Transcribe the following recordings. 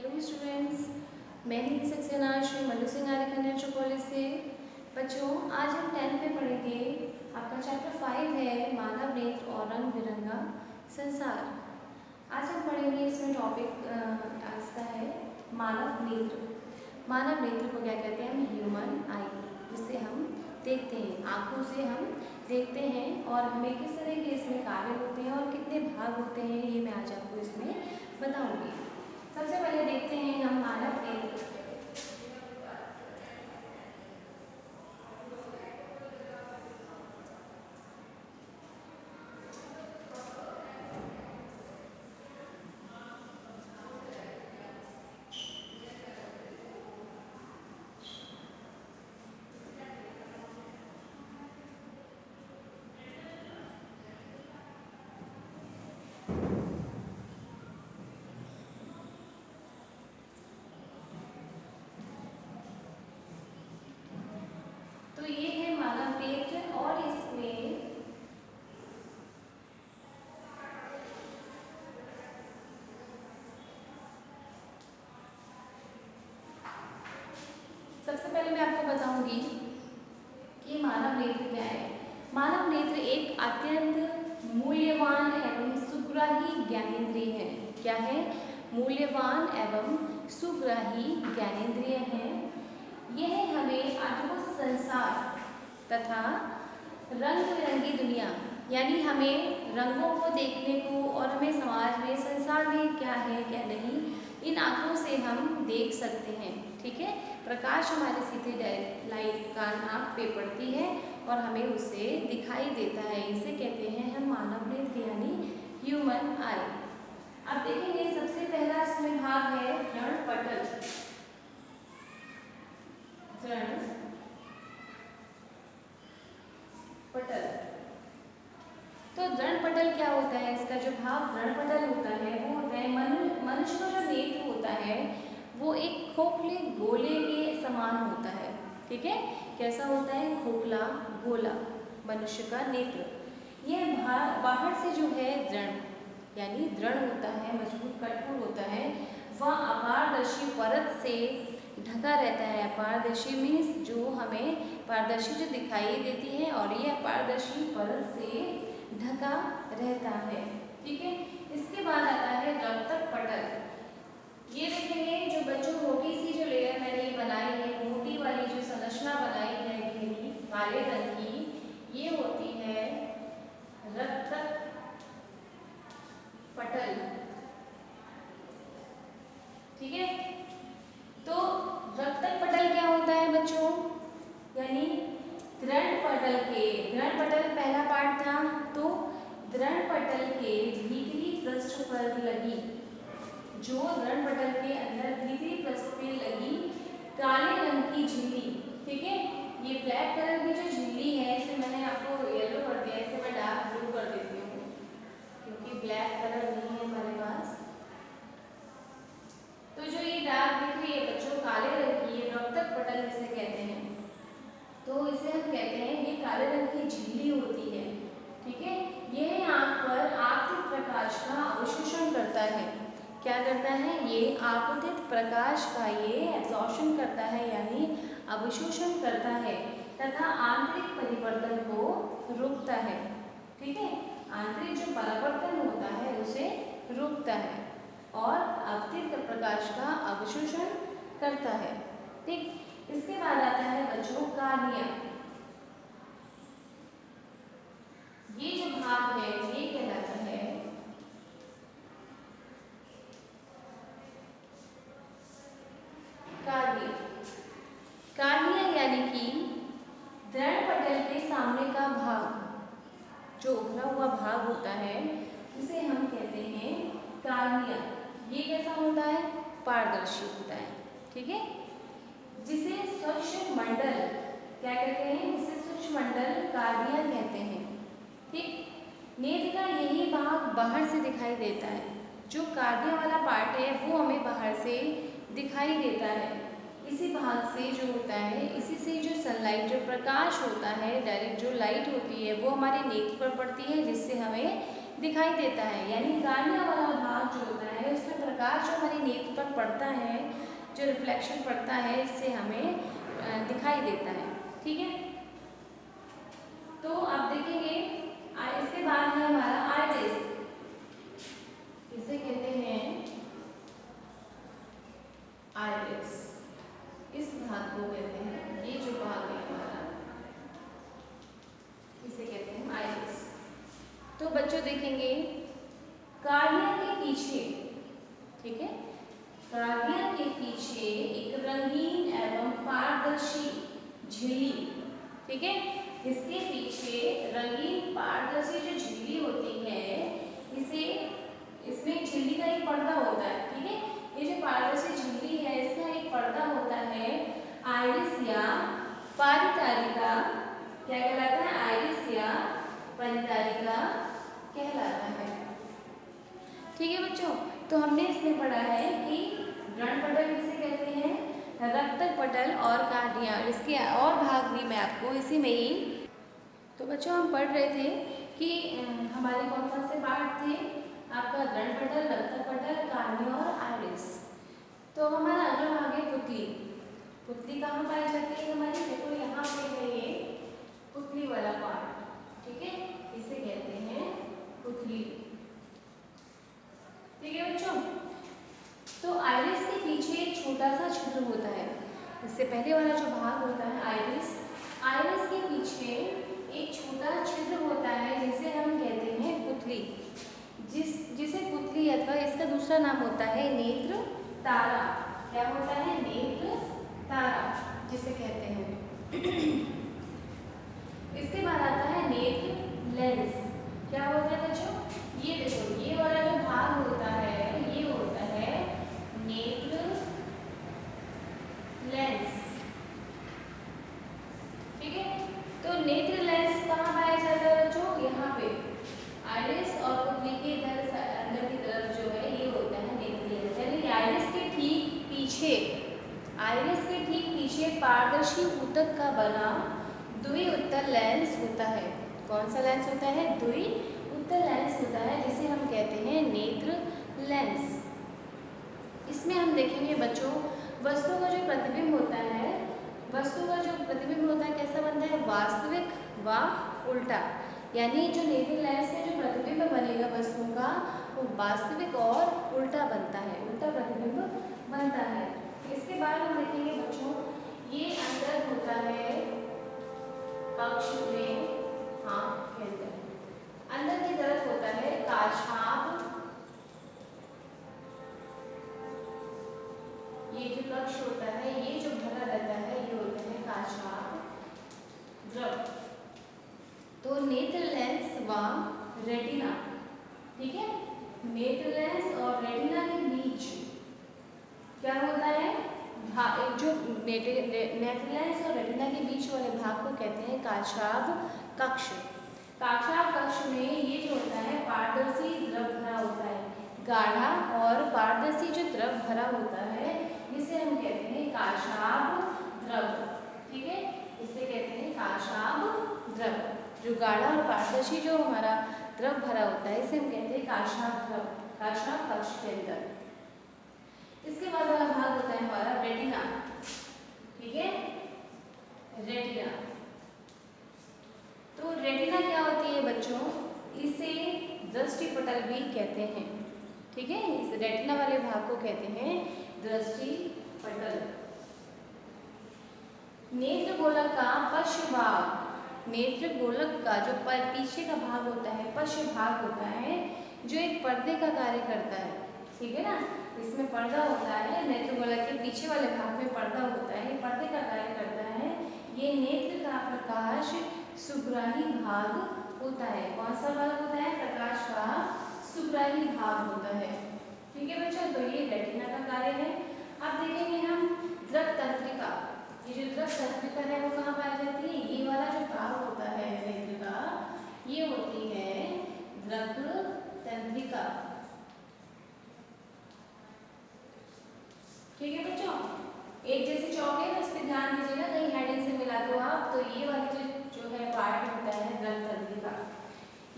Hello students, मैं निधि Saxena Shri Mallu Singh Arya natural college से। बच्चों, आज हम 10th में पढ़ेंगे। आपका चैप्टर 5 है मानव नेत्र और रंग बिरंगा संसार। आज हम पढ़ेंगे, इसमें टॉपिक आज का है मानव नेत्र। मानव नेत्र को क्या कहते हैं? हम ह्यूमन आई, जिससे हम देखते हैं, आँखों से हम देखते हैं और हमें किस तरह के इसमें कार्य होते हैं और कितने भाग होते हैं, ये मैं आज आपको इसमें बताऊंगी। सबसे पहले देखते हैं हम मानव नेत्र। तो ये है मानव नेत्र और इसमें सबसे पहले मैं आपको बताऊंगी कि मानव नेत्र क्या है। मानव नेत्र एक अत्यंत मूल्यवान एवं सुग्राही ज्ञानेंद्रिय है। क्या है? मूल्यवान एवं सुग्राही ज्ञानेंद्रिय है। यह हमें अद्भुत संसार तथा रंग बिरंगी दुनिया, यानी हमें रंगों को देखने को और हमें समाज में संसार में क्या है क्या नहीं, इन आँखों से हम देख सकते हैं। ठीक है, प्रकाश हमारे सीधे डायरेक्ट लाइट का आँख पे पड़ती है और हमें उसे दिखाई देता है। इसे कहते हैं हम मानव नेत्र यानी ह्यूमन आई। अब देखेंगे, सबसे पहला इसमें भाग है दृढ़ पटल। दृढ़ पटल। तो दृढ़ पटल क्या होता है? इसका जो भाग दृढ़ पटल होता है वो होता है मनुष्य का जो नेत्र होता है वो एक खोखले गोले के समान होता है। ठीक है, कैसा होता है? खोखला गोला मनुष्य का नेत्र। यह बाहर से जो है दृढ़ यानी दृढ़ होता है, मजबूत कठोर होता है। वह अपारदर्शी परत से ढका रहता है। पारदर्शी मीन्स जो हमें पारदर्शी जो दिखाई देती है और यह पारदर्शी परत से ढका रहता है। ठीक है, इसके बाद आता है रक्तक पटल। ये देखेंगे जो बच्चों मोटी सी जो लेयर मैंने ये बनाई है, मोटी वाली जो संरचना बनाई है घेरी काले रंग की, ये होती है रक्तक पटल। ठीक है, तो रक्तक पटल क्या होता है बच्चों? यानी दृढ़ पटल पहला पार्ट था। तो दृढ़ पटल के भीतरी पृष्ठ पर लगी, जो दृढ़ पटल के अंदर भीतरी पृष्ठ पे लगी काले रंग की झिल्ली। ठीक है, ये ब्लैक कलर की जो झिल्ली है, इसे मैंने आपको येलो कर दिया, इसे मैं डार्क ब्लू कर देती हूँ क्योंकि ब्लैक कलर नहीं है हमारे पास। तो जो ये डार्क दिख रही है बच्चों काले रंग की, ये रक्तक पटल जिसे कहते हैं। तो इसे हम कहते हैं ये काले रंग की झिल्ली होती है। ठीक है, यह आँख पर आपतित प्रकाश का अवशोषण करता है। क्या करता है? ये आपतित प्रकाश का ये एब्जॉर्प्शन करता है यानी अवशोषण करता है तथा आंतरिक परिवर्तन को रोकता है। ठीक है, आंतरिक जो परावर्तन होता है उसे रोकता है और आपतित प्रकाश का अवशोषण करता है। ठीक, इसके बाद आता है बच्चों कार्निया। ये जो भाग है ये कहलाता है कार्निया। कार्निया यानी कि दृढ़ पटल के सामने का भाग, जो उभरा हुआ भाग होता है उसे हम कहते हैं कार्निया। ये कैसा होता है? पारदर्शी होता है। ठीक है, जिसे स्वच्छ मंडल क्या कहते हैं? जिसे स्वच्छ मंडल कार्निया कहते हैं। ठीक, नेत्र का यही भाग बाहर से दिखाई देता है। जो कार्निया वाला पार्ट है वो हमें बाहर से दिखाई देता है। इसी भाग से जो होता है, इसी से जो सनलाइट जो प्रकाश होता है, डायरेक्ट जो लाइट होती है वो हमारे नेत्र पर पड़ती है जिससे हमें दिखाई देता है। यानी कार्निया वाला भाग जो होता है उसमें प्रकाश जो हमारे नेत्र पर पड़ता है, जो रिफ्लेक्शन पड़ता है, इससे हमें दिखाई देता है। ठीक है, तो आप देखेंगे इसके बाद है हमारा आइरिस। इसे कहते हैं आइरिस, इस भाग को कहते हैं, ये जो भाग है हमारा, इसे कहते हैं आइरिस। तो बच्चों देखेंगे कार्निया के पीछे, ठीक है, कार्निया के पीछे एक रंगीन एवं पारदर्शी झिल्ली, ठीक है, इसके पीछे रंगीन पारदर्शी जो झिल्ली होती है, इसमें झिल्ली का एक पर्दा होता है। ठीक है, ये जो पारदर्शी झिल्ली है, इसका एक पर्दा होता है। आइरिस या परितारिका क्या कहलाता है? आइरिस या परितारिका कहलाता है। ठीक है बच्चों, तो हमने इसमें पढ़ा है कि व्रणपटल किसे कहते हैं, रक्तक पटल और कार्निया, इसके और भाग भी मैं आपको इसी में ही। तो बच्चों हम पढ़ रहे थे कि हमारे कौन कौन से पार्ट थे, आपका व्रणपटल, रक्तक पटल, कार्निया और आइरिस। तो हमारा अगला भाग है पुतली। पुतली कहाँ पाई जाती है हमारी? देखो यहाँ पे है ये पुतली वाला पार्ट, ठीक है, इसे कहते हैं पुतली। ठीक है बच्चों, तो आइरिस के पीछे एक छोटा सा छिद्र होता है। इससे पहले वाला जो भाग होता है आइरिस, आइरिस के पीछे एक छोटा छिद्र होता है जिसे हम कहते हैं पुतली, जिसे पुतली अथवा इसका दूसरा नाम होता है नेत्र तारा। क्या होता है? नेत्र तारा जिसे कहते हैं। इसके बाद आता है नेत्र लेंस। क्या होता है बच्चों? ये देखो, ये वाला जो भाग होता है, ये होता है नेत्र लेंस। ठीक है, तो नेत्र लेंस कहाँ पाया जाता है बच्चों? यहाँ पे आइरिस और पुतली के इधर अंदर की तरफ जो है, ये होता है नेत्र लेंस। यानी आइरिस के ठीक पीछे, आइरिस के ठीक पीछे पारदर्शी ऊतक का बना द्विउत्तल लेंस होता है। कौन सा लेंस होता है? द्विउत्तल लेंस होता है, जिसे हम कहते हैं नेत्र लेंस। इसमें हम देखेंगे बच्चों, वस्तु का जो प्रतिबिंब होता है, वस्तु का जो प्रतिबिंब होता है कैसा बनता है? वास्तविक व उल्टा। यानी जो नेत्र लेंस में जो प्रतिबिंब बनेगा वस्तु का, वो वास्तविक और उल्टा बनता है, उल्टा प्रतिबिंब बनता है। इसके बाद हम देखेंगे बच्चों, ये अंदर होता है कक्ष में, हाँ अंदर, अंदर की तरफ होता है काछाप। ये जो कक्ष होता है, ये जो भरा रहता है, ये होता है काछाप द्रव। तो नेत्र लेंस व रेटिना, ठीक है, नेत्र लेंस और रेटिना के बीच क्या होता है? जो नेत्र लेंस और रेटिना के बीच वाले भाग को कहते हैं काछाप कक्ष। काछाप कक्ष में ये जो होता है पारदर्शी द्रव भरा होता है, गाढ़ा और पारदर्शी जो द्रव भरा होता है, इसे हम कहते हैं काछाप द्रव। ठीक है, इसे कहते हैं काछाप द्रव। जो गाढ़ा और पारदर्शी जो हमारा द्रव भरा होता है, इसे हम कहते हैं काछाप द्रव, काछाप कक्ष के अंदर। इसके बाद वाला भाग होता है हमारा रेटिना। ठीक है, रेटिना। तो रेटिना क्या होती है बच्चों? इसे दृष्टि पटल भी कहते हैं। ठीक है, इस रेटिना वाले भाग को कहते हैं दृष्टि पटल। नेत्र गोलक का पश्च भाग, नेत्र गोलक का जो पीछे का भाग होता है, पश्च भाग होता है, जो एक पर्दे का कार्य करता है। ठीक है ना, इसमें पर्दा होता है, नेत्र गोलक के पीछे वाले भाग में पर्दा होता है, ये पर्दे का कार्य करता है। ये नेत्र का प्रकाश सुग्राही भाग होता है। कौन सा भाग होता है? प्रकाश का सुग्राही भाग होता है। ठीक है बच्चों, तो ये रेटिना का कार्य है। अब देखेंगे हम द्रव तंत्रिका। ये जो द्रव तंत्रिका है वो कहाँ पाई जाती है? ये वाला जो भाग होता है नेत्र का, ये होती है द्रव तंत्रिका। ठीक है बच्चों, एक जैसे चौक है, उस पर ध्यान दीजिएगा, कहीं हेडिंग से मिला दो आप। तो ये वाली जो है पार्ट होता है द्रव तंत्रिका।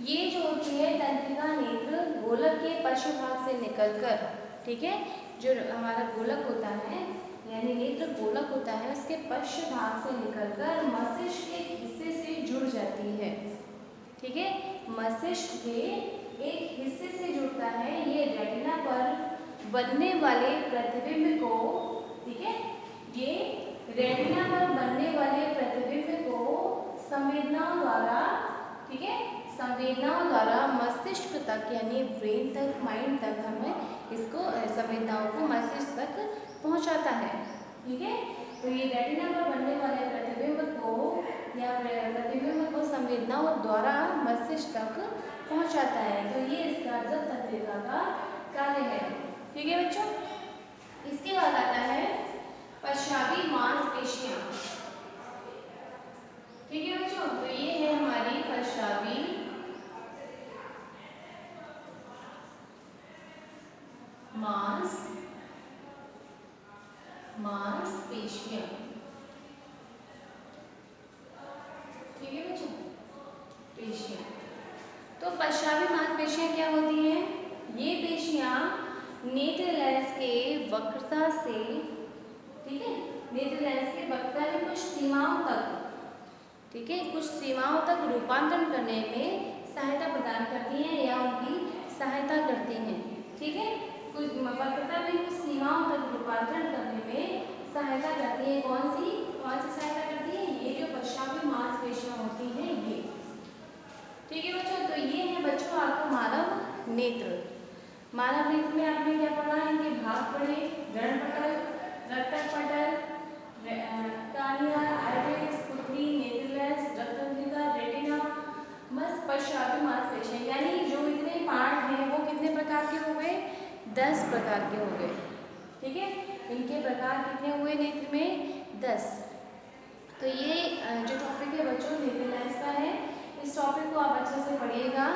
ये जो होती है तंत्रिका नेत्र गोलक के पश्च भाग से निकलकर, ठीक है। जो हमारा गोलक होता है यानी नेत्र गोलक होता है, उसके पश्च भाग से निकलकर मस्तिष्क के हिस्से से जुड़ जाती है। ठीक है, मस्तिष्क के एक हिस्से से जुड़ता है। ये रेटिना पर बनने वाले प्रतिबिंब को, ठीक है, ये रेटिना पर बनने वाले प्रतिबिंब को संवेदनाओं द्वारा, ठीक है, संवेदनाओं द्वारा मस्तिष्क तक यानी ब्रेन तक, माइंड तक हमें इसको संवेदनाओं को मस्तिष्क तक पहुंचाता है। ठीक है, तो ये रेटिना पर बनने वाले प्रतिबिंब को या प्रतिबिंब को संवेदनाओं द्वारा मस्तिष्क तक पहुंचाता है। तो ये इसका अर्धक तंत्रिका का कार्य है। ठीक है बच्चों, इसके बाद आता है पश्चावी मांसपेशियां। ठीक है बच्चों, तो ये है हमारी पश्चावी मांसपेशियां। ठीक है बच्चों, पेशियां। तो पश्चावी मांसपेशियां क्या होती हैं? ये पेशियां नेत्र लेंस के वक्रता से, ठीक है, नेत्र लेंस के वक्रता में कुछ सीमाओं तक, ठीक है, कुछ सीमाओं तक रूपांतरण करने में सहायता प्रदान करती हैं या उनकी सहायता करती हैं। ठीक है, कुछ वक्रता में कुछ सीमाओं तक रूपांतरण करने में सहायता करती है। कौन सी सहायता करती है? ये जो पश्चावी मांसपेशियां होती हैं ये। ठीक है बच्चों, तो ये है बच्चों आपका मानव नेत्र। मानव नेत्र में आपने क्या पढ़ा? इनके भाग पढ़े, व्रणपटल, रक्तक पटल, कार्निया, आइरिस, पुतली, नेत्र लेंस, रक्त तंत्रिका, रेटिना, पश्चावी मांसपेशियां। यानी जो इतने पार्ट हैं वो कितने प्रकार के हो गए? 10 प्रकार के हो गए। ठीक है, इनके प्रकार कितने हुए नेत्र में? 10। तो ये जो टॉपिक है बच्चों नेत्र लेंस का है, इस टॉपिक को आप अच्छे से पढ़िएगा।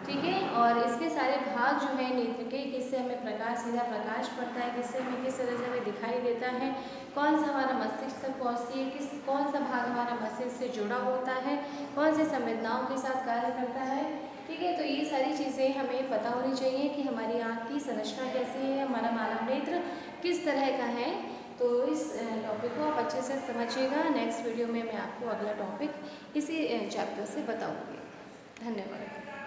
ठीक है, और इसके सारे भाग जो है नेत्र के, किससे हमें प्रकाश, सीधा प्रकाश पड़ता है, किससे हमें किस तरह से हमें दिखाई देता है, कौन सा हमारा मस्तिष्क तक पहुँचती है, कौन सा भाग हमारा मस्तिष्क से जुड़ा होता है, कौन से संवेदनाओं के साथ कार्य करता है। ठीक है, तो ये सारी चीज़ें हमें पता होनी चाहिए कि हमारी आँख की संरचना कैसी है, हमारा मानव नेत्र किस तरह का है। तो इस टॉपिक को आप अच्छे से समझिएगा। नेक्स्ट वीडियो में मैं आपको अगला टॉपिक इसी चैप्टर से बताऊँगी। धन्यवाद।